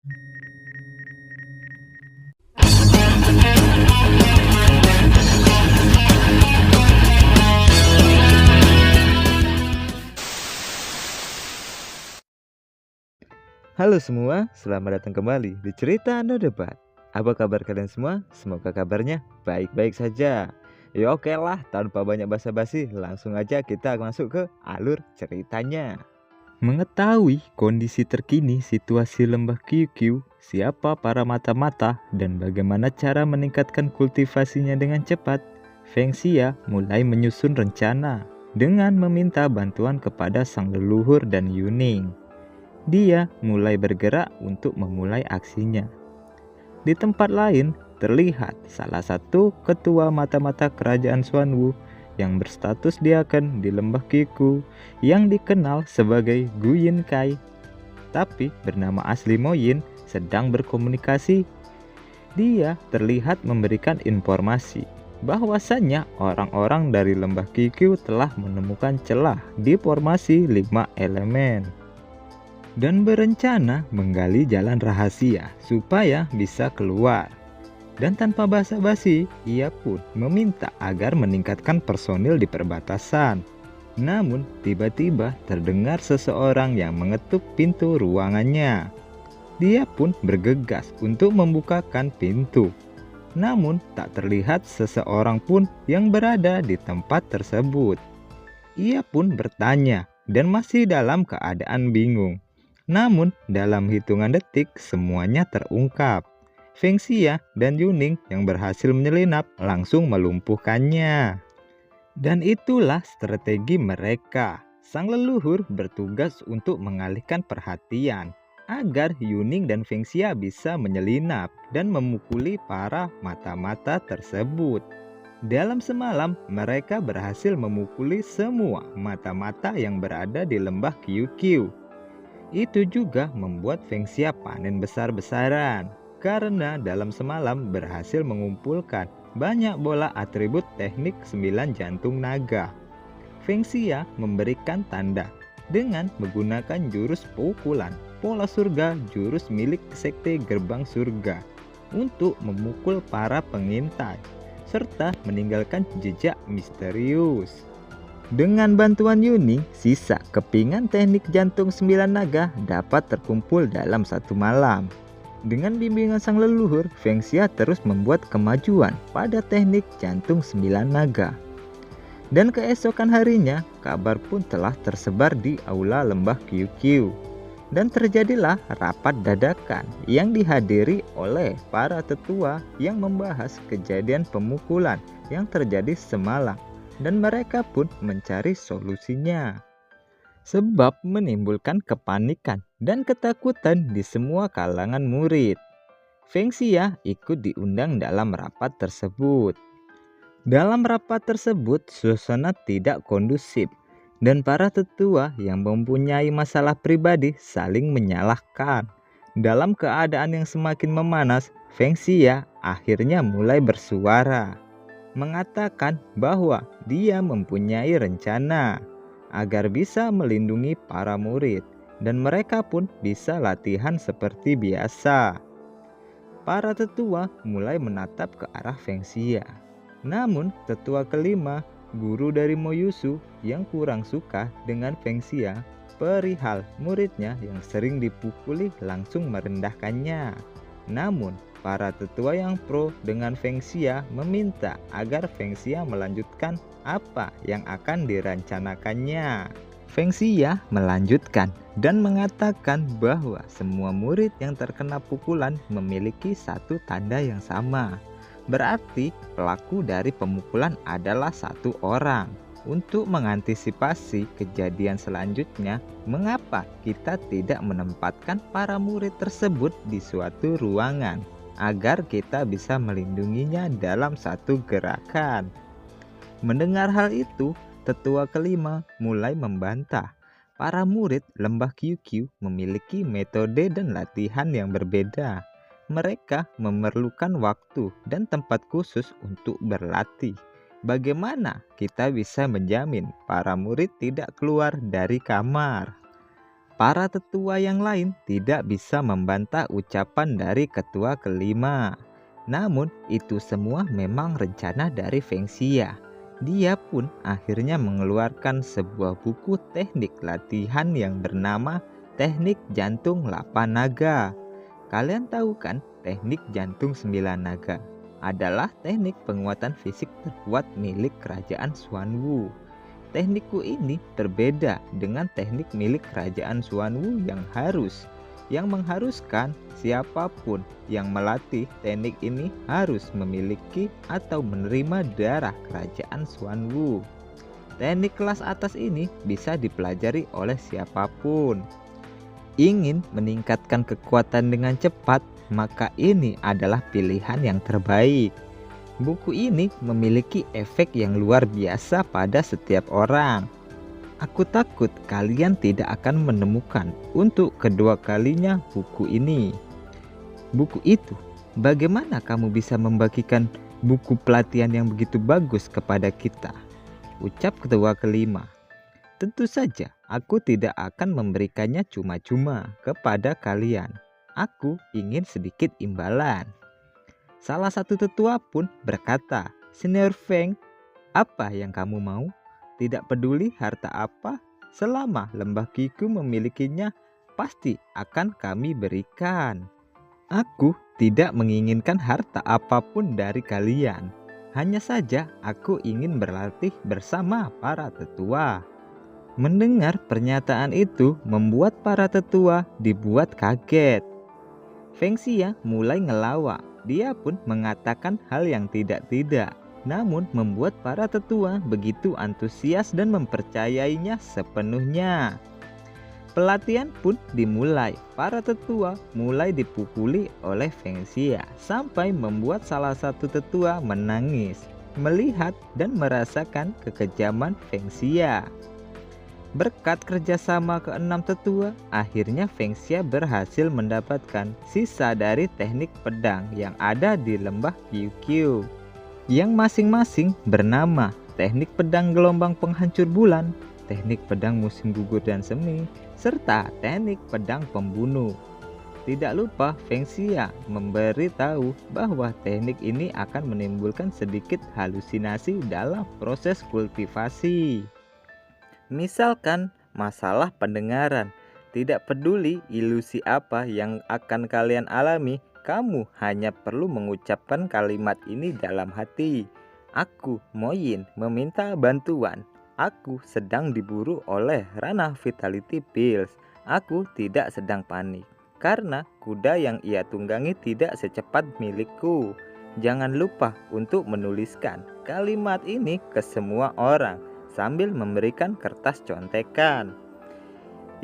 Halo semua, selamat datang kembali di cerita No Debat. Apa kabar kalian semua? Semoga kabarnya baik-baik saja. Ya oke lah, tanpa banyak basa-basi, langsung aja kita masuk ke alur ceritanya. Mengetahui kondisi terkini situasi lembah QQ, siapa para mata-mata, dan bagaimana cara meningkatkan kultivasinya dengan cepat, Feng Xia mulai menyusun rencana dengan meminta bantuan kepada sang leluhur dan Yuning. Dia mulai bergerak untuk memulai aksinya. Di tempat lain, terlihat salah satu ketua mata-mata kerajaan Xuanwu yang berstatus diaken di lembah Kiku yang dikenal sebagai Gu Yinkai, tapi bernama asli Mo Yin, sedang berkomunikasi. Dia terlihat memberikan informasi bahwasannya orang-orang dari lembah Kiku telah menemukan celah di formasi 5 elemen dan berencana menggali jalan rahasia supaya bisa keluar. Dan tanpa basa-basi, ia pun meminta agar meningkatkan personil di perbatasan. Namun, tiba-tiba terdengar seseorang yang mengetuk pintu ruangannya. Dia pun bergegas untuk membukakan pintu. Namun, tak terlihat seseorang pun yang berada di tempat tersebut. Ia pun bertanya dan masih dalam keadaan bingung. Namun, dalam hitungan detik semuanya terungkap. Feng Xia dan Yuning yang berhasil menyelinap langsung melumpuhkannya. Dan itulah strategi mereka. Sang leluhur bertugas untuk mengalihkan perhatian agar Yuning dan Feng Xia bisa menyelinap dan memukuli para mata-mata tersebut. Dalam semalam, mereka berhasil memukuli semua mata-mata yang berada di lembah QQ. Itu juga membuat Feng Xia panen besar-besaran karena dalam semalam berhasil mengumpulkan banyak bola atribut teknik 9 jantung naga. Feng Xia memberikan tanda dengan menggunakan jurus pukulan pola surga, jurus milik sekte gerbang surga, untuk memukul para pengintai serta meninggalkan jejak misterius. Dengan bantuan Yuning, sisa kepingan teknik jantung 9 naga dapat terkumpul dalam satu malam. Dengan bimbingan sang leluhur, Feng Xia terus membuat kemajuan pada teknik jantung 9 naga. Dan keesokan harinya, kabar pun telah tersebar di aula lembah QQ. Dan terjadilah rapat dadakan yang dihadiri oleh para tetua yang membahas kejadian pemukulan yang terjadi semalam. Dan mereka pun mencari solusinya. Sebab menimbulkan kepanikan dan ketakutan di semua kalangan murid. Feng Xia ikut diundang dalam rapat tersebut. Dalam rapat tersebut, suasana tidak kondusif dan para tetua yang mempunyai masalah pribadi saling menyalahkan. Dalam keadaan yang semakin memanas, Feng Xia akhirnya mulai bersuara, mengatakan bahwa dia mempunyai rencana agar bisa melindungi para murid dan mereka pun bisa latihan seperti biasa. Para tetua mulai menatap ke arah Feng Xia. Namun tetua kelima, guru dari Mo Yusu, yang kurang suka dengan Feng Xia perihal muridnya yang sering dipukuli langsung merendahkannya. Namun para tetua yang pro dengan Feng Xia meminta agar Feng Xia melanjutkan apa yang akan dirancanakannya. Feng Xia melanjutkan dan mengatakan bahwa semua murid yang terkena pukulan memiliki satu tanda yang sama. Berarti pelaku dari pemukulan adalah satu orang. Untuk mengantisipasi kejadian selanjutnya, mengapa kita tidak menempatkan para murid tersebut di suatu ruangan agar kita bisa melindunginya dalam satu gerakan? Mendengar hal itu, tetua kelima mulai membantah. Para murid lembah QQ memiliki metode dan latihan yang berbeda. Mereka memerlukan waktu dan tempat khusus untuk berlatih. Bagaimana kita bisa menjamin para murid tidak keluar dari kamar? Para tetua yang lain tidak bisa membantah ucapan dari ketua kelima. Namun itu semua memang rencana dari Feng Xia. Dia pun akhirnya mengeluarkan sebuah buku teknik latihan yang bernama Teknik Jantung 8 Naga. Kalian tahu kan teknik jantung 9 naga adalah teknik penguatan fisik terkuat milik kerajaan Xuanwu. Teknikku ini berbeda dengan teknik milik kerajaan Xuanwu yang mengharuskan siapapun yang melatih teknik ini harus memiliki atau menerima darah kerajaan Xuanwu. Teknik kelas atas ini bisa dipelajari oleh siapapun. Ingin meningkatkan kekuatan dengan cepat, maka ini adalah pilihan yang terbaik. Buku ini memiliki efek yang luar biasa pada setiap orang. Aku takut kalian tidak akan menemukan untuk kedua kalinya buku ini. Buku itu, bagaimana kamu bisa membagikan buku pelatihan yang begitu bagus kepada kita? Ucap ketua kelima. Tentu saja aku tidak akan memberikannya cuma-cuma kepada kalian. Aku ingin sedikit imbalan. Salah satu tetua pun berkata, Senior Feng, apa yang kamu mau? Tidak peduli harta apa, selama lembah Qiqu memilikinya, pasti akan kami berikan. Aku tidak menginginkan harta apapun dari kalian. Hanya saja aku ingin berlatih bersama para tetua. Mendengar pernyataan itu membuat para tetua dibuat kaget. Feng Xia mulai ngelawak. Dia pun mengatakan hal yang tidak-tidak, namun membuat para tetua begitu antusias dan mempercayainya sepenuhnya. Pelatihan pun dimulai. Para tetua mulai dipukuli oleh Feng Xia sampai membuat salah satu tetua menangis, melihat dan merasakan kekejaman Feng Xia. Berkat kerjasama keenam tetua, akhirnya Feng Xia berhasil mendapatkan sisa dari teknik pedang yang ada di lembah Qiqu, yang masing-masing bernama teknik pedang gelombang penghancur bulan, teknik pedang musim gugur dan semi, serta teknik pedang pembunuh. Tidak lupa Feng Xia memberitahu bahwa teknik ini akan menimbulkan sedikit halusinasi dalam proses kultivasi. Misalkan masalah pendengaran, tidak peduli ilusi apa yang akan kalian alami, kamu hanya perlu mengucapkan kalimat ini dalam hati. Aku, Mo Yin, meminta bantuan. Aku sedang diburu oleh ranah vitality pills. Aku tidak sedang panik, karena kuda yang ia tunggangi tidak secepat milikku. Jangan lupa untuk menuliskan kalimat ini ke semua orang, sambil memberikan kertas contekan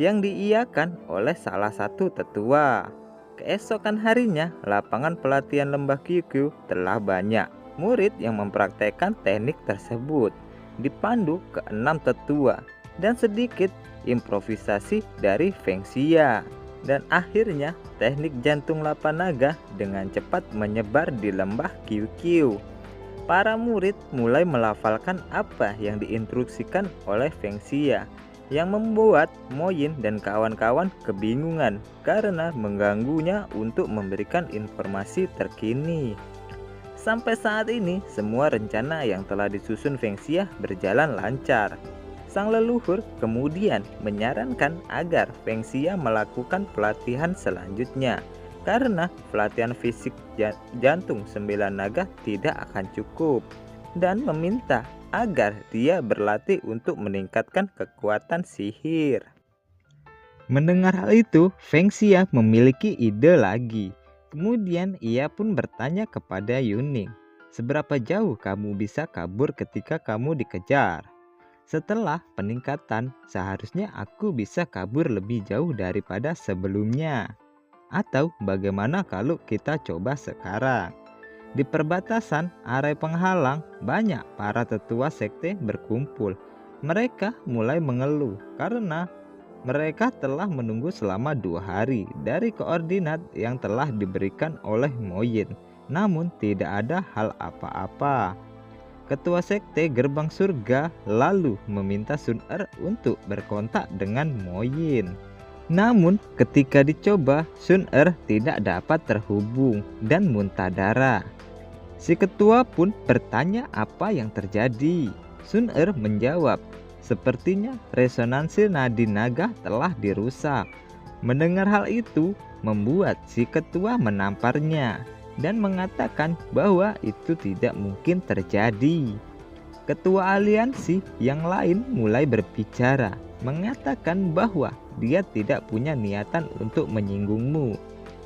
yang diiyakan oleh salah satu tetua. Keesokan harinya, lapangan pelatihan lembah Qiqu telah banyak murid yang mempraktekkan teknik tersebut, dipandu ke-6 tetua dan sedikit improvisasi dari Feng Xia. Dan akhirnya teknik jantung 8 naga dengan cepat menyebar di lembah Qiqu. Para murid mulai melafalkan apa yang diinstruksikan oleh Feng Xia, yang membuat Mo Yin dan kawan-kawan kebingungan karena mengganggunya untuk memberikan informasi terkini. Sampai saat ini, semua rencana yang telah disusun Feng Xia berjalan lancar. Sang leluhur kemudian menyarankan agar Feng Xia melakukan pelatihan selanjutnya, karena pelatihan fisik jantung 9 naga tidak akan cukup, dan meminta agar dia berlatih untuk meningkatkan kekuatan sihir. Mendengar hal itu, Feng Xia memiliki ide lagi. Kemudian ia pun bertanya kepada Yuning, seberapa jauh kamu bisa kabur ketika kamu dikejar? Setelah peningkatan, seharusnya aku bisa kabur lebih jauh daripada sebelumnya. Atau bagaimana kalau kita coba sekarang? Di perbatasan area penghalang, banyak para tetua sekte berkumpul. Mereka mulai mengeluh karena mereka telah menunggu selama 2 hari dari koordinat yang telah diberikan oleh Mo Yin, namun tidak ada hal apa-apa. Ketua sekte gerbang surga lalu meminta Sun Er untuk berkontak dengan Mo Yin. Namun ketika dicoba, Sun Er tidak dapat terhubung dan muntah darah. Si ketua pun bertanya apa yang terjadi. Sun Er menjawab, sepertinya resonansi nadi naga telah dirusak. Mendengar hal itu, membuat si ketua menamparnya dan mengatakan bahwa itu tidak mungkin terjadi. Ketua aliansi yang lain mulai berbicara, mengatakan bahwa dia tidak punya niatan untuk menyinggungmu.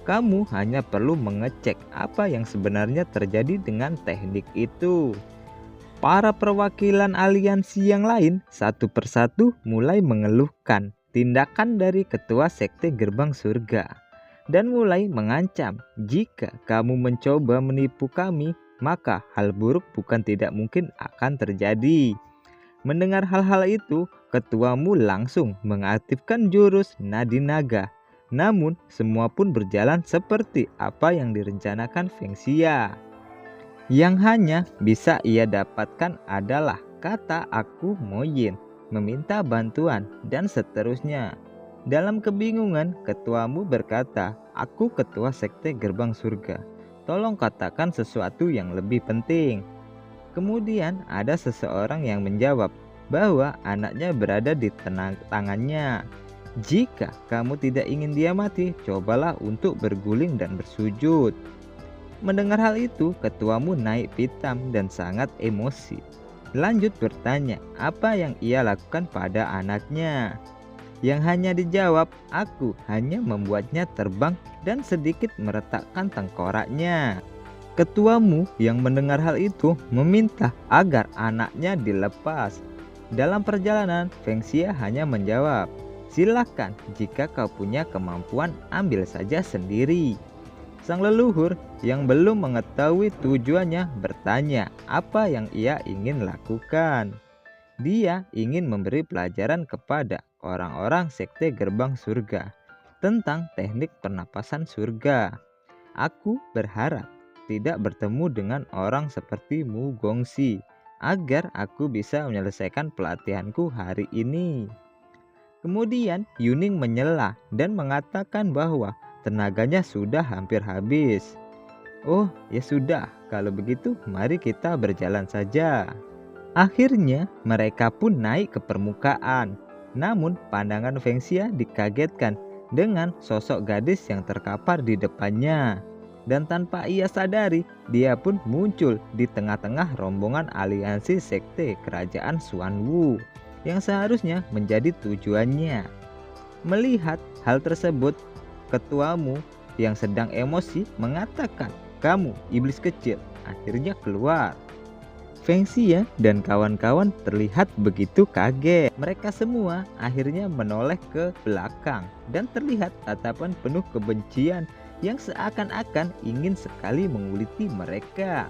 Kamu hanya perlu mengecek apa yang sebenarnya terjadi dengan teknik itu. Para perwakilan aliansi yang lain satu persatu mulai mengeluhkan tindakan dari ketua sekte gerbang surga dan mulai mengancam, jika kamu mencoba menipu kami, maka hal buruk bukan tidak mungkin akan terjadi. Mendengar hal-hal itu, ketuamu langsung mengaktifkan jurus nadi naga. Namun semua pun berjalan seperti apa yang direncanakan Feng Xia. Yang hanya bisa ia dapatkan adalah kata aku Moyin, meminta bantuan, dan seterusnya. Dalam kebingungan, ketuamu berkata, aku ketua sekte gerbang surga. Tolong katakan sesuatu yang lebih penting. Kemudian ada seseorang yang menjawab bahwa anaknya berada di tangannya. Jika kamu tidak ingin dia mati, cobalah untuk berguling dan bersujud. Mendengar hal itu, ketuamu naik pitam dan sangat emosi. Lanjut bertanya apa yang ia lakukan pada anaknya. Yang hanya dijawab, aku hanya membuatnya terbang dan sedikit meretakkan tengkoraknya. Ketuamu yang mendengar hal itu meminta agar anaknya dilepas. Dalam perjalanan, Feng Xia hanya menjawab, silakan, jika kau punya kemampuan ambil saja sendiri. Sang leluhur yang belum mengetahui tujuannya bertanya apa yang ia ingin lakukan. Dia ingin memberi pelajaran kepada orang-orang sekte gerbang surga tentang teknik pernapasan surga. Aku berharap tidak bertemu dengan orang seperti Mu Gongxi agar aku bisa menyelesaikan pelatihanku hari ini. Kemudian Yuning menyela dan mengatakan bahwa tenaganya sudah hampir habis. Oh ya sudah, kalau begitu mari kita berjalan saja. Akhirnya mereka pun naik ke permukaan. Namun pandangan Feng Xia dikagetkan dengan sosok gadis yang terkapar di depannya. Dan tanpa ia sadari, dia pun muncul di tengah-tengah rombongan aliansi sekte kerajaan Xuanwu yang seharusnya menjadi tujuannya. Melihat hal tersebut, ketuamu yang sedang emosi mengatakan, kamu iblis kecil, akhirnya keluar. Feng Xia dan kawan-kawan terlihat begitu kaget. Mereka semua akhirnya menoleh ke belakang dan terlihat tatapan penuh kebencian yang seakan-akan ingin sekali menguliti mereka.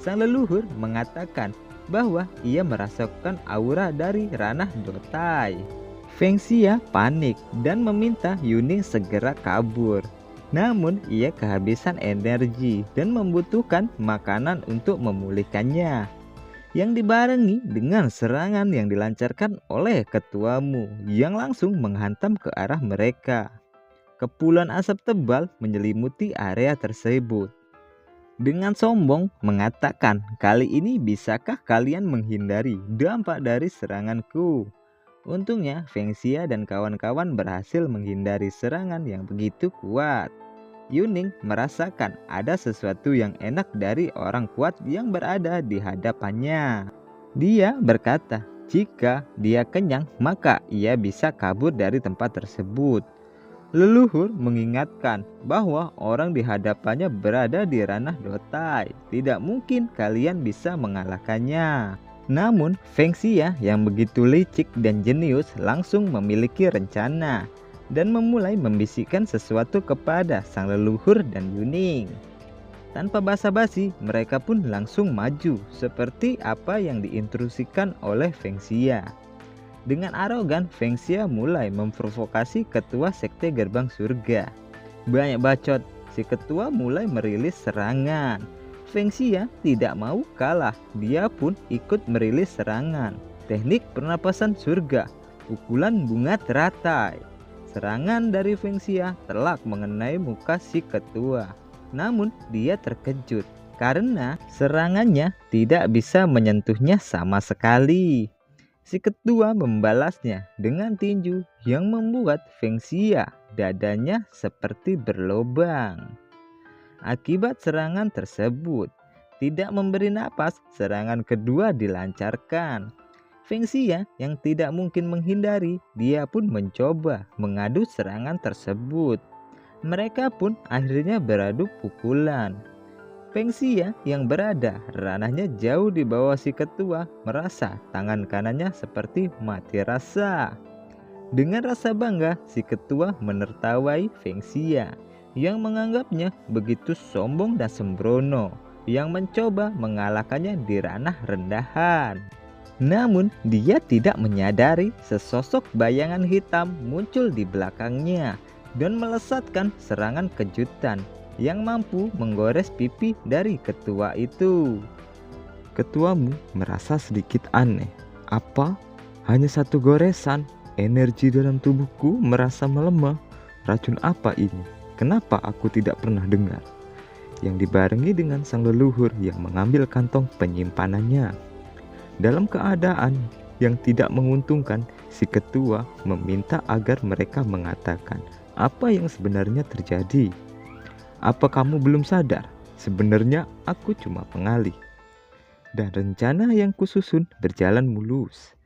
Sang leluhur mengatakan bahwa ia merasakan aura dari ranah Dotai. Feng Xia panik dan meminta Yuning segera kabur. Namun ia kehabisan energi dan membutuhkan makanan untuk memulihkannya, yang dibarengi dengan serangan yang dilancarkan oleh ketuamu yang langsung menghantam ke arah mereka. Kepulan asap tebal menyelimuti area tersebut. Dengan sombong mengatakan, kali ini bisakah kalian menghindari dampak dari seranganku? Untungnya Feng Xia dan kawan-kawan berhasil menghindari serangan yang begitu kuat. Yuning merasakan ada sesuatu yang enak dari orang kuat yang berada di hadapannya. Dia berkata, jika dia kenyang maka ia bisa kabur dari tempat tersebut. Leluhur mengingatkan bahwa orang di hadapannya berada di ranah Dotai. Tidak mungkin kalian bisa mengalahkannya. Namun Feng Xia yang begitu licik dan jenius langsung memiliki rencana dan memulai membisikkan sesuatu kepada sang leluhur dan Yuning. Tanpa basa-basi, mereka pun langsung maju seperti apa yang diinstruksikan oleh Feng Xia. Dengan arogan, Feng Xia mulai memprovokasi ketua sekte gerbang surga. Banyak bacot, si ketua mulai merilis serangan. Feng Xia tidak mau kalah, dia pun ikut merilis serangan. Teknik pernapasan surga, pukulan bunga teratai. Serangan dari Feng Xia telak mengenai muka si ketua. Namun dia terkejut karena serangannya tidak bisa menyentuhnya sama sekali. Si ketua membalasnya dengan tinju yang membuat Feng Xia dadanya seperti berlobang. Akibat serangan tersebut, tidak memberi napas, serangan kedua dilancarkan. Feng Xia yang tidak mungkin menghindari, dia pun mencoba mengadu serangan tersebut. Mereka pun akhirnya beradu pukulan. Feng Xia yang berada ranahnya jauh di bawah si ketua merasa tangan kanannya seperti mati rasa. Dengan rasa bangga, si ketua menertawai Feng Xia yang menganggapnya begitu sombong dan sembrono, yang mencoba mengalahkannya di ranah rendahan. Namun dia tidak menyadari sesosok bayangan hitam muncul di belakangnya dan melesatkan serangan kejutan yang mampu menggores pipi dari ketua itu. Ketuamu merasa sedikit aneh. Apa? Hanya satu goresan? Energi dalam tubuhku merasa melemah. Racun apa ini? Kenapa aku tidak pernah dengar? Yang dibarengi dengan sang leluhur yang mengambil kantong penyimpanannya. Dalam keadaan yang tidak menguntungkan, si ketua meminta agar mereka mengatakan apa yang sebenarnya terjadi. Apa kamu belum sadar? Sebenarnya aku cuma pengalih. Dan rencana yang kususun berjalan mulus.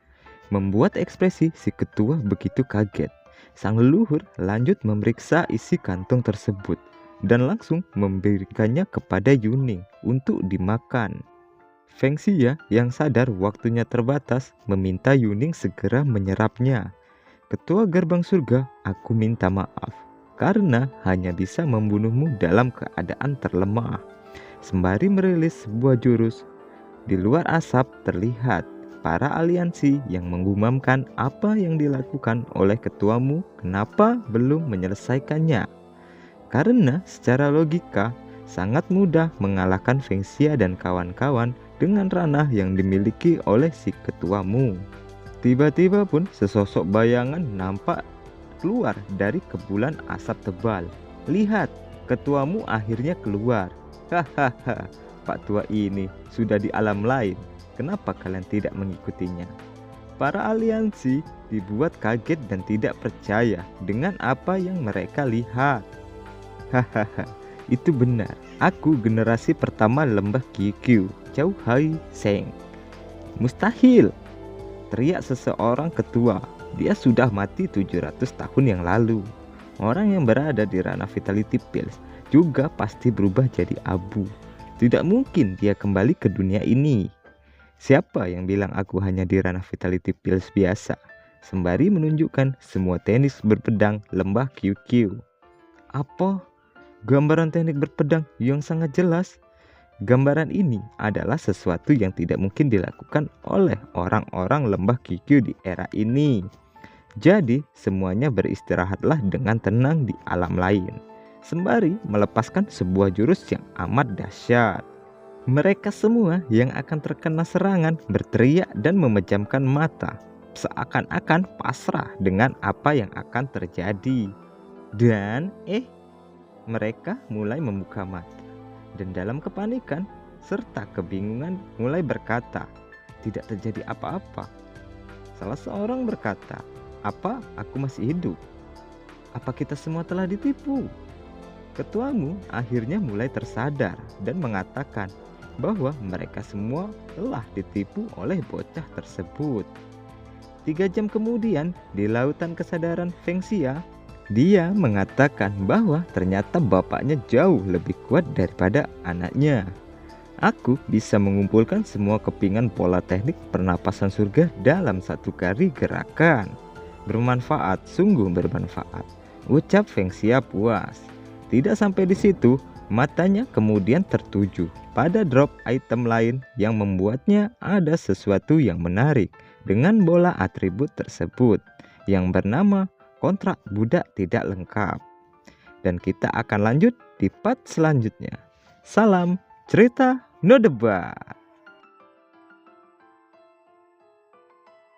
Membuat ekspresi si ketua begitu kaget. Sang leluhur lanjut memeriksa isi kantong tersebut dan langsung memberikannya kepada Yuning untuk dimakan. Feng Xia yang sadar waktunya terbatas meminta Yuning segera menyerapnya. Ketua gerbang surga, aku minta maaf karena hanya bisa membunuhmu dalam keadaan terlemah. Sembari merilis sebuah jurus, di luar asap terlihat para aliansi yang menggumamkan apa yang dilakukan oleh ketuamu, kenapa belum menyelesaikannya. Karena secara logika sangat mudah mengalahkan Feng Xia dan kawan-kawan dengan ranah yang dimiliki oleh si ketuamu. Tiba-tiba pun sesosok bayangan nampak keluar dari kepulan asap tebal. Lihat, ketuamu akhirnya keluar. Hahaha, Pak Tua ini sudah di alam lain. Kenapa kalian tidak mengikutinya? Para aliansi dibuat kaget dan tidak percaya dengan apa yang mereka lihat. Hahaha, itu benar. Aku generasi pertama lembah QQ, Cao Hai Seng. Mustahil, teriak seseorang ketua. Dia sudah mati 700 tahun yang lalu. Orang yang berada di ranah Vitality Pills juga pasti berubah jadi abu. Tidak mungkin dia kembali ke dunia ini. Siapa yang bilang aku hanya di ranah Vitality Pills biasa? Sembari menunjukkan semua teknik berpedang lembah QQ. Apa? Gambaran teknik berpedang yang sangat jelas. Gambaran ini adalah sesuatu yang tidak mungkin dilakukan oleh orang-orang lembah QQ di era ini. Jadi semuanya beristirahatlah dengan tenang di alam lain, sembari melepaskan sebuah jurus yang amat dahsyat. Mereka semua yang akan terkena serangan berteriak dan memejamkan mata, seakan-akan pasrah dengan apa yang akan terjadi. Dan mereka mulai membuka mata dan dalam kepanikan serta kebingungan mulai berkata, tidak terjadi apa-apa. Salah seorang berkata, apa aku masih hidup? Apa kita semua telah ditipu? Ketuamu akhirnya mulai tersadar dan mengatakan bahwa mereka semua telah ditipu oleh bocah tersebut. 3 jam kemudian di lautan kesadaran Feng Xia, dia mengatakan bahwa ternyata bapaknya jauh lebih kuat daripada anaknya. Aku bisa mengumpulkan semua kepingan pola teknik pernapasan surga dalam satu kali gerakan. Bermanfaat, sungguh bermanfaat, ucap Feng Xia puas. Tidak sampai di situ, matanya kemudian tertuju pada drop item lain yang membuatnya ada sesuatu yang menarik dengan bola atribut tersebut yang bernama kontrak budak tidak lengkap. Dan kita akan lanjut di part selanjutnya. Salam cerita no debat.